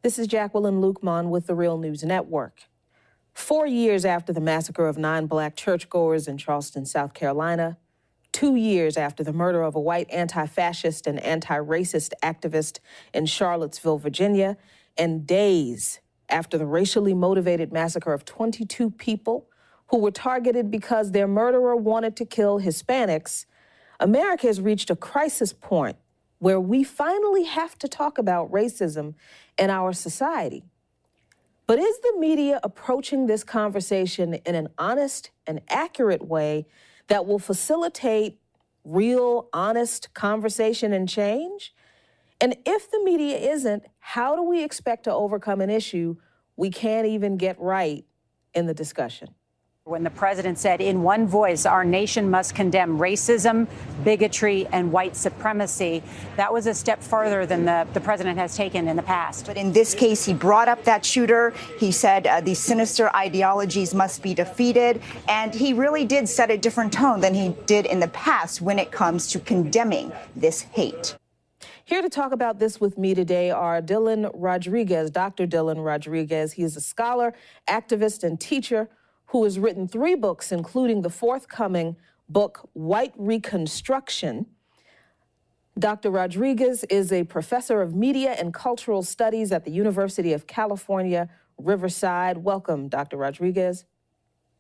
This is Jaqueline Luqman with the Real News Network. 4 years after the massacre of 9 black churchgoers in Charleston, South Carolina, 2 years after the murder of a white anti-fascist and anti-racist activist in Charlottesville, Virginia, and days after the racially motivated massacre of 22 people who were targeted because their murderer wanted to kill Hispanics, America has reached a crisis point where we finally have to talk about racism in our society. But is the media approaching this conversation in an honest and accurate way that will facilitate real, honest conversation and change? And if the media isn't, how do we expect to overcome an issue we can't even get right in the discussion? When the president said in one voice, our nation must condemn racism, bigotry, and white supremacy, that was a step further than the president has taken in the past. But in this case, he brought up that shooter. He said these sinister ideologies must be defeated. And he really did set a different tone than he did in the past when it comes to condemning this hate. Here to talk about this with me today are Dylan Rodriguez, Dr. Dylan Rodriguez. He is a scholar, activist, and teacher who has written 3 books, including the forthcoming book, White Reconstruction. Dr. Rodriguez is a professor of media and cultural studies at the University of California, Riverside. Welcome, Dr. Rodriguez.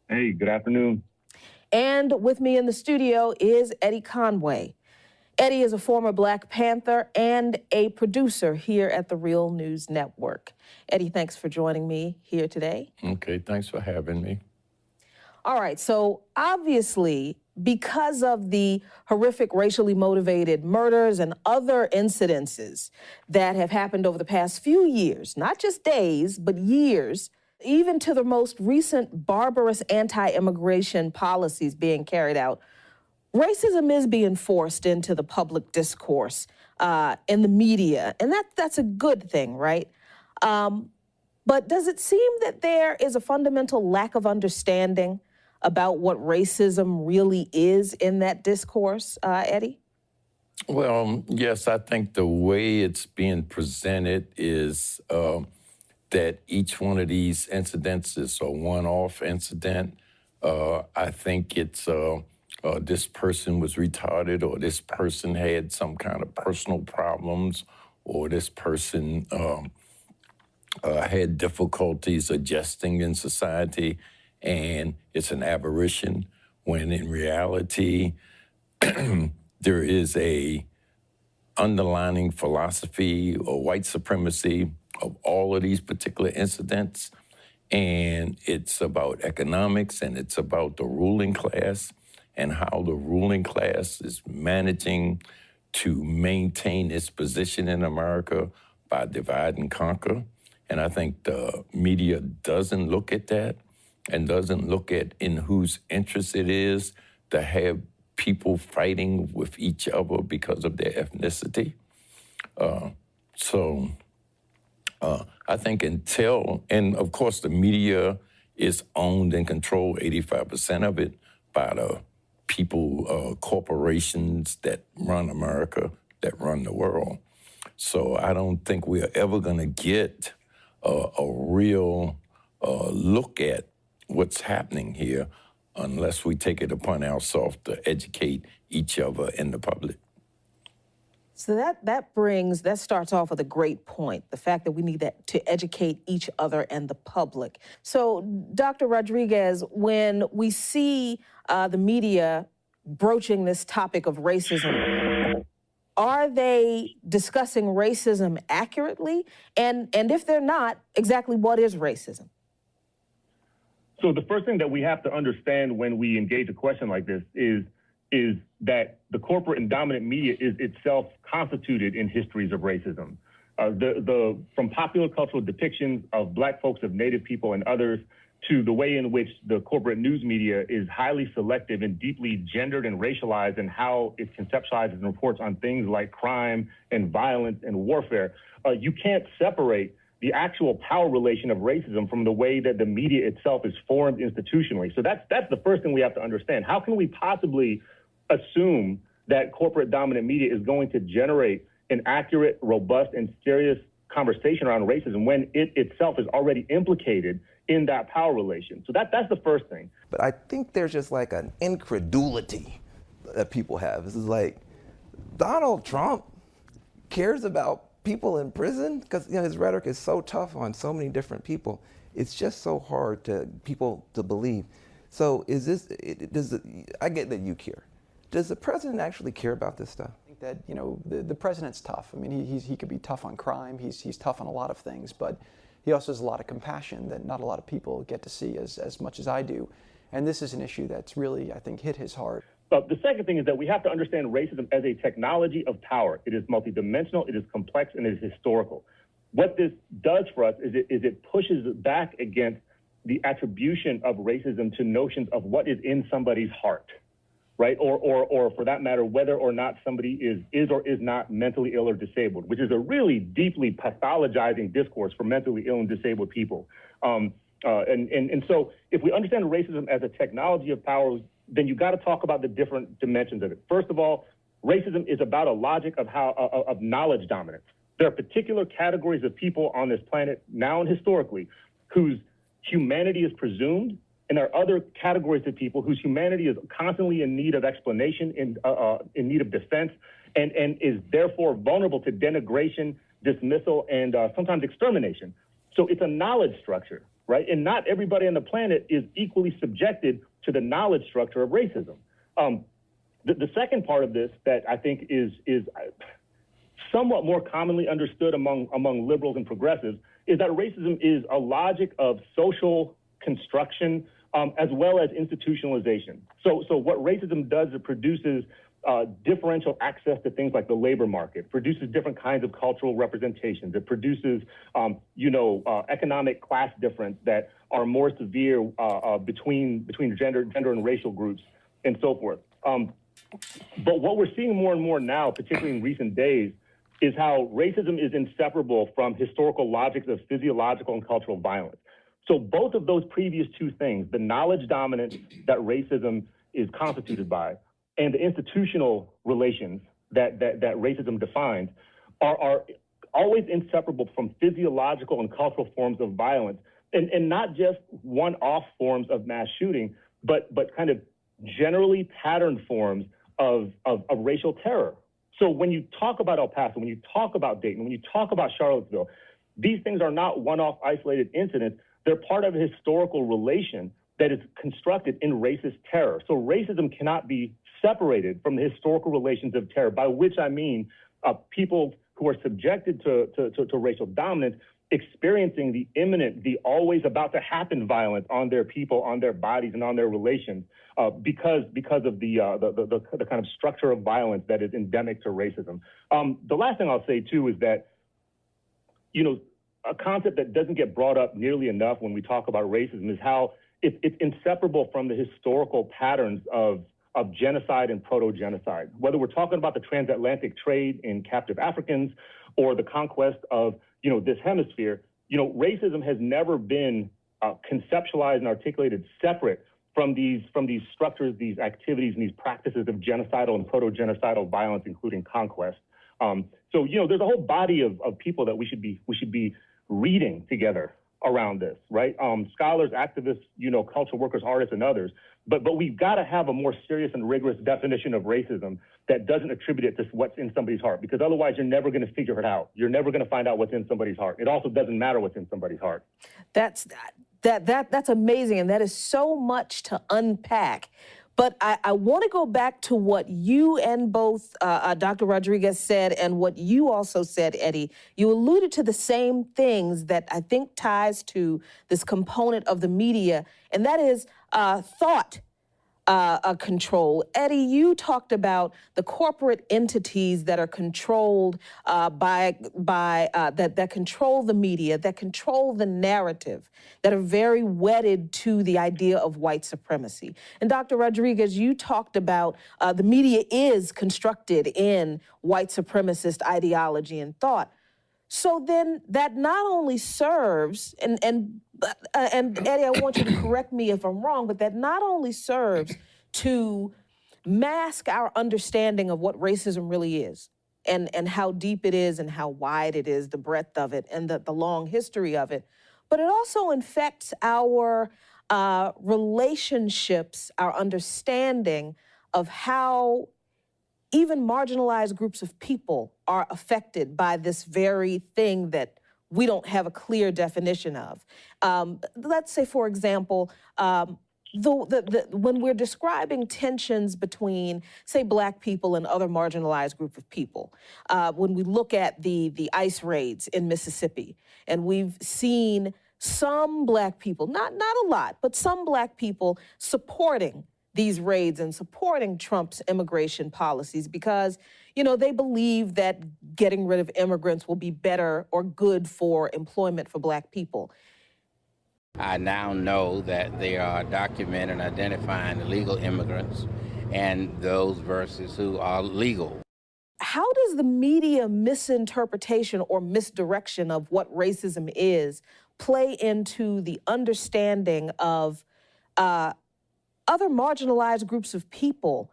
Hey, good afternoon. And with me in the studio is Eddie Conway. Eddie is a former Black Panther and a producer here at the Real News Network. Eddie, thanks for joining me here today. Okay, thanks for having me. All right, so obviously, because of the horrific racially motivated murders and other incidences that have happened over the past few years, not just days, but years, even to the most recent barbarous anti-immigration policies being carried out, racism is being forced into the public discourse in the media, and that's a good thing, right? But does it seem that there is a fundamental lack of understanding about what racism really is in that discourse, Eddie? Well, yes, I think the way it's being presented is that each one of these incidents is a one-off incident. I think it's this person was retarded, or this person had some kind of personal problems, or this person had difficulties adjusting in society, and it's an aberration, when in reality there is a underlying philosophy or white supremacy of all of these particular incidents, and it's about economics, and it's about the ruling class, and how the ruling class is managing to maintain its position in America by divide and conquer. And I think the media doesn't look at that, and doesn't look at in whose interest it is to have people fighting with each other because of their ethnicity. I think and of course the media is owned and controlled 85% of it by the people, corporations that run America, that run the world. So I don't think we're ever gonna get a real look at what's happening here unless we take it upon ourselves to educate each other and the public. So that starts off with a great point, the fact that we need to educate each other and the public. So, Dr. Rodriguez, when we see the media broaching this topic of racism, are they discussing racism accurately? And if they're not, exactly what is racism? So the first thing that we have to understand when we engage a question like this is that the corporate and dominant media is itself constituted in histories of racism. From popular cultural depictions of Black folks, of Native people, and others, to the way in which the corporate news media is highly selective and deeply gendered and racialized in how it conceptualizes and reports on things like crime and violence and warfare. You can't separate the actual power relation of racism from the way that the media itself is formed institutionally. So that's the first thing we have to understand. How can we possibly assume that corporate dominant media is going to generate an accurate, robust, and serious conversation around racism when it itself is already implicated in that power relation. So that's the first thing. But I think there's just like an incredulity that people have. This is like, Donald Trump cares about people in prison? Because his rhetoric is so tough on so many different people. It's just so hard to people to believe. So is this, I get that you care. Does the president actually care about this stuff? I think that, the president's tough. I mean, he could be tough on crime. He's tough on a lot of things, but he also has a lot of compassion that not a lot of people get to see as much as I do. And this is an issue that's really, I think, hit his heart. The second thing is that we have to understand racism as a technology of power. It is multidimensional, it is complex, and it is historical. What this does for us is it pushes back against the attribution of racism to notions of what is in somebody's heart, right? Or for that matter, whether or not somebody is or is not mentally ill or disabled, which is a really deeply pathologizing discourse for mentally ill and disabled people. And so if we understand racism as a technology of power, then you got to talk about the different dimensions of it. First of all, racism is about a logic of knowledge dominance. There are particular categories of people on this planet now and historically whose humanity is presumed, and there are other categories of people whose humanity is constantly in need of explanation, in need of defense, and is therefore vulnerable to denigration, dismissal, and sometimes extermination. So it's a knowledge structure, right? And not everybody on the planet is equally subjected to the knowledge structure of racism. The second part of this that I think is somewhat more commonly understood among liberals and progressives is that racism is a logic of social construction as well as institutionalization. So what racism does, it produces differential access to things like the labor market, produces different kinds of cultural representations. It produces, economic class difference that are more severe between gender and racial groups and so forth. But what we're seeing more and more now, particularly in recent days, is how racism is inseparable from historical logics of physiological and cultural violence. So both of those previous two things, the knowledge dominance that racism is constituted by, and the institutional relations that racism defines, are always inseparable from physiological and cultural forms of violence, and not just one-off forms of mass shooting, but kind of generally patterned forms of racial terror. So when you talk about El Paso, when you talk about Dayton, when you talk about Charlottesville, these things are not one-off isolated incidents. They're part of a historical relation that is constructed in racist terror. So racism cannot be separated from the historical relations of terror, by which I mean people who are subjected to racial dominance experiencing the imminent, the always about to happen violence on their people, on their bodies, and on their relations because of the kind of structure of violence that is endemic to racism. The last thing I'll say too is that, a concept that doesn't get brought up nearly enough when we talk about racism is how it's inseparable from the historical patterns of genocide and proto-genocide. Whether we're talking about the transatlantic trade in captive Africans or the conquest of, this hemisphere, racism has never been conceptualized and articulated separate from these structures, these activities, and these practices of genocidal and proto-genocidal violence, including conquest. So there's a whole body of people that we should be reading together around this, right? Scholars, activists, culture workers, artists, and others. But we've got to have a more serious and rigorous definition of racism that doesn't attribute it to what's in somebody's heart, because otherwise you're never going to figure it out. You're never going to find out what's in somebody's heart. It also doesn't matter what's in somebody's heart. That's amazing, and that is so much to unpack. But I want to go back to what you and both Dr. Rodriguez said and what you also said, Eddie. You alluded to the same things that I think ties to this component of the media, and that is thought control. Eddie, you talked about the corporate entities that are controlled that control the media, that control the narrative, that are very wedded to the idea of white supremacy. And Dr. Rodriguez, you talked about the media is constructed in white supremacist ideology and thought. So then that not only serves, and Eddie, I want you to correct me if I'm wrong, but that not only serves to mask our understanding of what racism really is, and how deep it is and how wide it is, the breadth of it and the long history of it. But it also infects our relationships, our understanding of how even marginalized groups of people are affected by this very thing that we don't have a clear definition of. Let's say, for example, when we're describing tensions between, say, Black people and other marginalized group of people, when we look at the ICE raids in Mississippi, and we've seen some Black people, not a lot, but some Black people supporting these raids and supporting Trump's immigration policies because, you know, they believe that getting rid of immigrants will be better or good for employment for Black people. I now know that they are documenting and identifying illegal immigrants and those versus who are legal. How does the media misinterpretation or misdirection of what racism is play into the understanding of other marginalized groups of people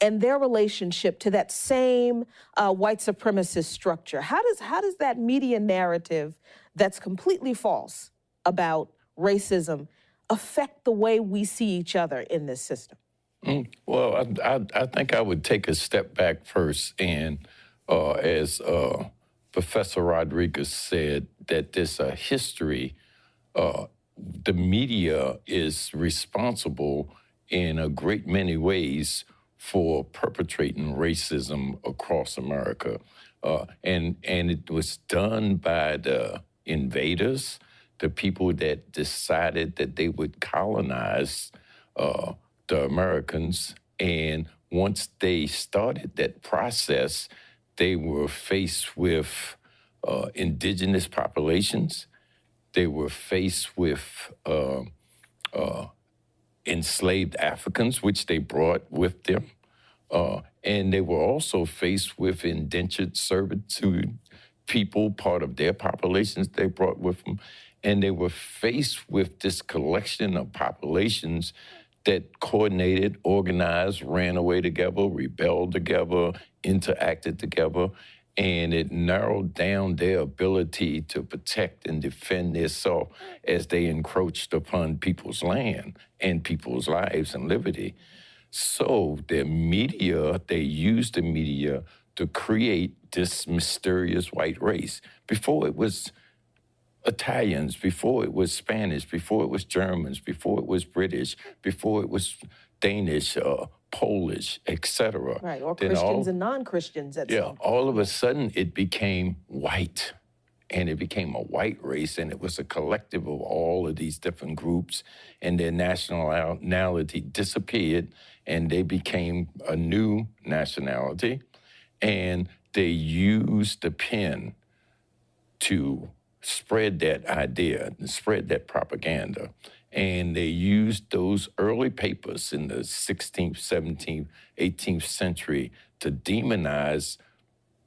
and their relationship to that same white supremacist structure? How does that media narrative that's completely false about racism affect the way we see each other in this system? Well, I think I would take a step back first, and as Professor Rodriguez said, that there's a history. The media is responsible in a great many ways for perpetrating racism across America. And it was done by the invaders, the people that decided that they would colonize the Americans. And once they started that process, they were faced with indigenous populations. They were faced with enslaved Africans, which they brought with them. And they were also faced with indentured servitude people, part of their populations they brought with them. And they were faced with this collection of populations that coordinated, organized, ran away together, rebelled together, interacted together. And it narrowed down their ability to protect and defend themselves as they encroached upon people's land and people's lives and liberty. So the media, they used the media to create this mysterious white race. Before it was Italians, before it was Spanish, before it was Germans, before it was British, before it was Danish, Polish, etc. Right, or Christians and non-Christians at some point. All of a sudden it became white, and it became a white race, and it was a collective of all of these different groups, and their nationality disappeared, and they became a new nationality, and they used the pen to spread that idea, spread that propaganda. And they used those early papers in the 16th, 17th, 18th century to demonize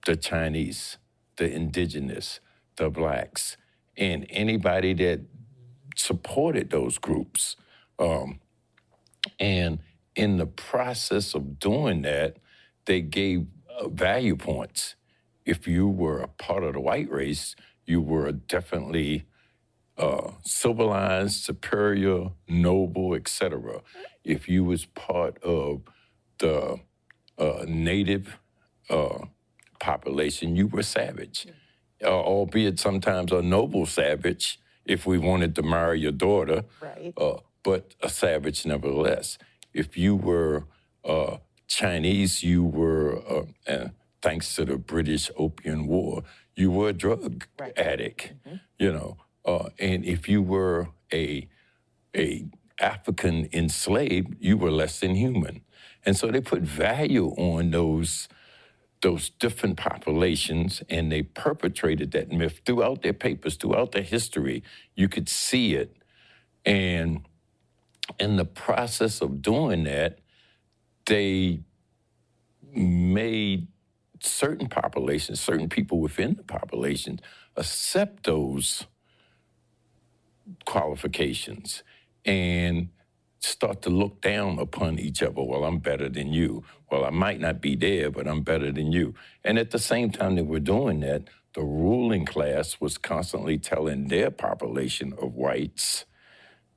the Chinese, the indigenous, the Blacks, and anybody that supported those groups. And in the process of doing that, they gave value points. If you were a part of the white race, you were definitely civilized, superior, noble, etc. If you was part of the native population, you were savage, albeit sometimes a noble savage if we wanted to marry your daughter, right. But a savage nevertheless. If you were Chinese, you were, thanks to the British Opium War, you were a drug addict, you know. And if you were a African enslaved, you were less than human. And so they put value on those different populations, and they perpetrated that myth throughout their papers, throughout their history. You could see it. And in the process of doing that, they made certain populations, certain people within the population, accept those qualifications. And start to look down upon each other. Well, I'm better than you. Well, I might not be there, but I'm better than you. And at the same time that we're doing that, the ruling class was constantly telling their population of whites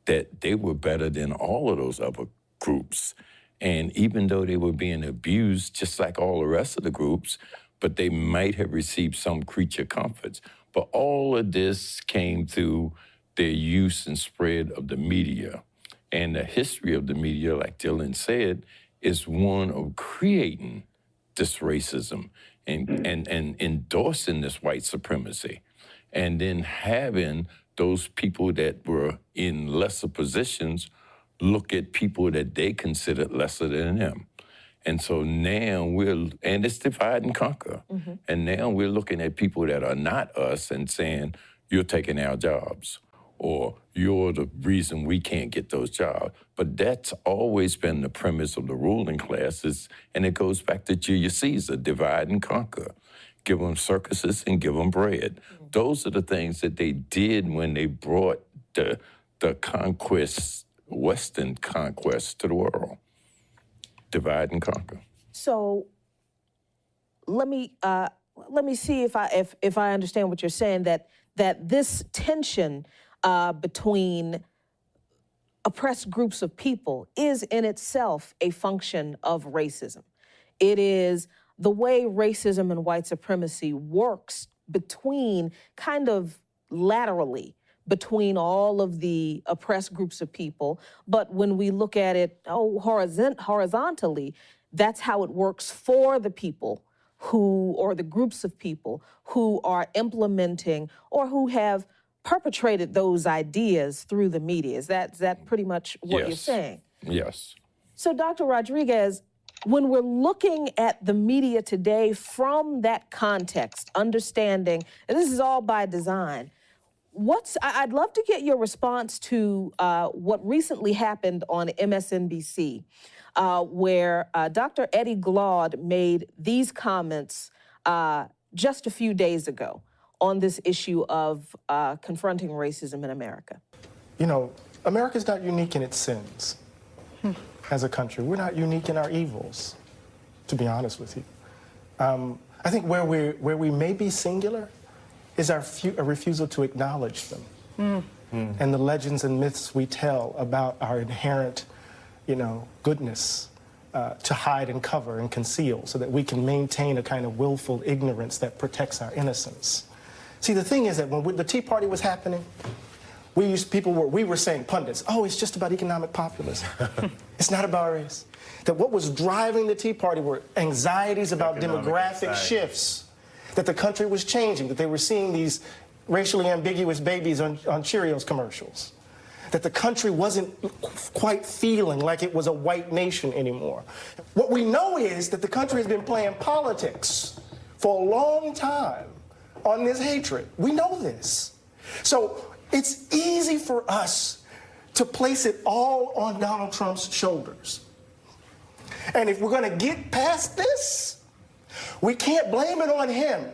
that they were better than all of those other groups. And even though they were being abused, just like all the rest of the groups, but they might have received some creature comforts. But all of this came through their use and spread of the media. And the history of the media, like Dylan said, is one of creating this racism and endorsing this white supremacy. And then having those people that were in lesser positions look at people that they considered lesser than them. And so now and it's divide and conquer. Mm-hmm. And now we're looking at people that are not us and saying, you're taking our jobs, or you're the reason we can't get those jobs. But that's always been the premise of the ruling classes, and it goes back to Julius Caesar, divide and conquer. Give them circuses and give them bread. Mm-hmm. Those are the things that they did when they brought the conquest, Western conquest to the world. Divide and conquer. So let me see if I understand what you're saying, that this tension between oppressed groups of people is in itself a function of racism. It is the way racism and white supremacy works between, kind of laterally, between all of the oppressed groups of people. But when we look at it horizontally, that's how it works for the people or the groups of people who are implementing or who have perpetrated those ideas through the media. Is that pretty much what you're saying? Yes. So, Dr. Rodriguez, when we're looking at the media today from that context, understanding, and this is all by design, I'd love to get your response to what recently happened on MSNBC, where Dr. Eddie Glaude made these comments just a few days ago on this issue of confronting racism in America. You know, America's not unique in its sins as a country. We're not unique in our evils, to be honest with you. I think where we may be singular is our refusal to acknowledge them and the legends and myths we tell about our inherent, goodness to hide and cover and conceal so that we can maintain a kind of willful ignorance that protects our innocence. See, the thing is that when the Tea Party was happening, we were saying, pundits, oh, it's just about economic populism. It's not about race. That what was driving the Tea Party were anxieties about demographic shifts, that the country was changing, that they were seeing these racially ambiguous babies on Cheerios commercials, that the country wasn't quite feeling like it was a white nation anymore. What we know is that the country has been playing politics for a long time on this hatred. We know this. So it's easy for us to place it all on Donald Trump's shoulders. And if we're going to get past this, we can't blame it on him.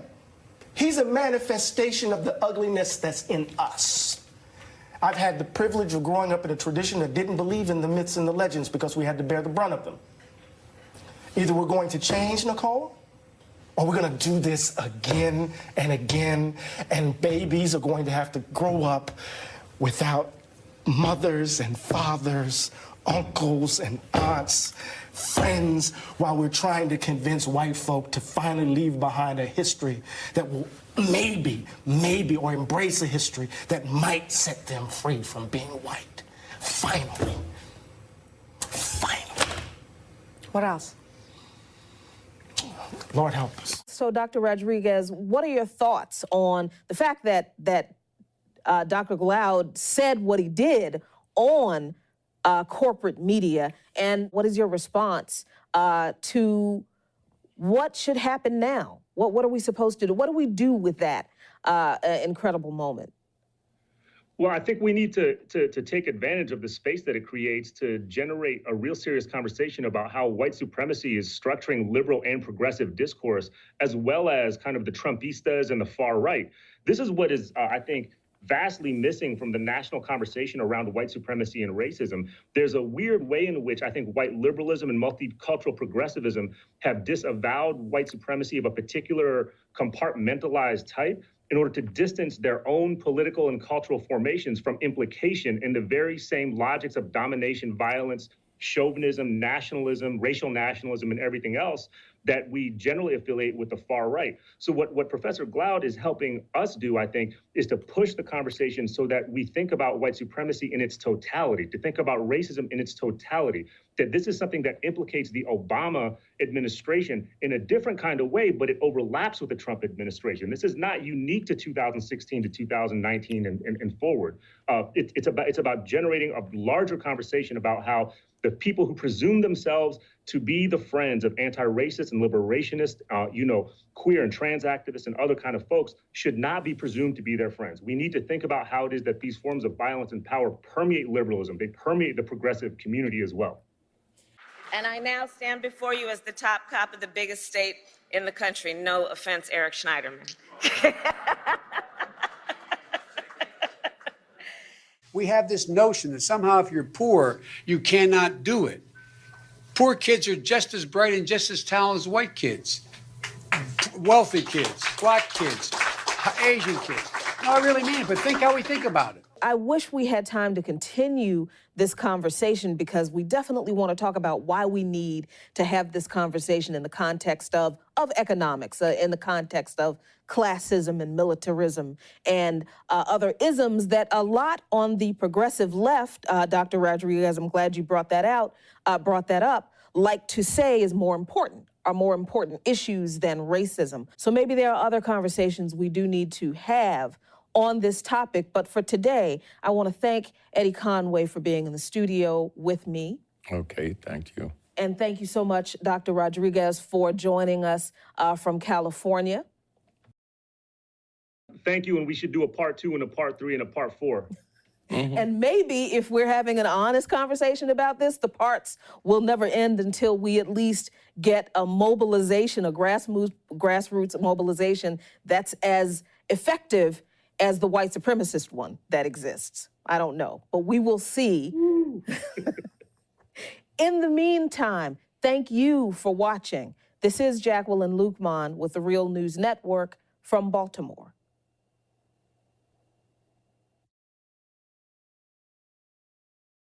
He's a manifestation of the ugliness that's in us. I've had the privilege of growing up in a tradition that didn't believe in the myths and the legends because we had to bear the brunt of them. Either we're going to change, Nicole, or we're going to do this again and again, and babies are going to have to grow up without mothers and fathers, uncles and aunts, friends, while we're trying to convince white folk to finally leave behind a history that will maybe, or embrace a history that might set them free from being white. Finally. What else? Lord help us. So, Dr. Rodriguez, what are your thoughts on the fact that Dr. Glaude said what he did on corporate media, and what is your response to what should happen now? What are we supposed to do? What do we do with that incredible moment? Well, I think we need to take advantage of the space that it creates to generate a real serious conversation about how white supremacy is structuring liberal and progressive discourse, as well as kind of the Trumpistas and the far right. This is what is, I think, vastly missing from the national conversation around white supremacy and racism. There's a weird way in which I think white liberalism and multicultural progressivism have disavowed white supremacy of a particular compartmentalized type in order to distance their own political and cultural formations from implication in the very same logics of domination, violence, chauvinism, nationalism, racial nationalism, and everything else that we generally affiliate with the far right. So what Professor Glaude is helping us do, I think, is to push the conversation so that we think about white supremacy in its totality, to think about racism in its totality, that this is something that implicates the Obama administration in a different kind of way, but it overlaps with the Trump administration. This is not unique to 2016 to 2019 and forward. It's about generating a larger conversation about how the people who presume themselves to be the friends of anti-racist and liberationist, queer and trans activists and other kind of folks should not be presumed to be their friends. We need to think about how it is that these forms of violence and power permeate liberalism. They permeate the progressive community as well. And I now stand before you as the top cop of the biggest state in the country. No offense, Eric Schneiderman. We have this notion that somehow if you're poor, you cannot do it. Poor kids are just as bright and just as talented as white kids. Wealthy kids, black kids, Asian kids. No, I really mean it, but think how we think about it. I wish we had time to continue this conversation because we definitely want to talk about why we need to have this conversation in the context of economics, in the context of classism and militarism and other isms that a lot on the progressive left, Dr. Rodriguez, I'm glad you brought that up, like to say is more important, are more important issues than racism. So maybe there are other conversations we do need to have on this topic, but for today, I want to thank Eddie Conway for being in the studio with me. Okay, thank you. And thank you so much, Dr. Rodriguez, for joining us from California. Thank you, and we should do a part 2 and a part 3 and a part 4. Mm-hmm. And maybe if we're having an honest conversation about this, the parts will never end until we at least get a mobilization, a grassroots mobilization that's as effective as the white supremacist one that exists. I don't know, but we will see. In the meantime, thank you for watching. This is Jaqueline Luqman with the Real News Network from Baltimore.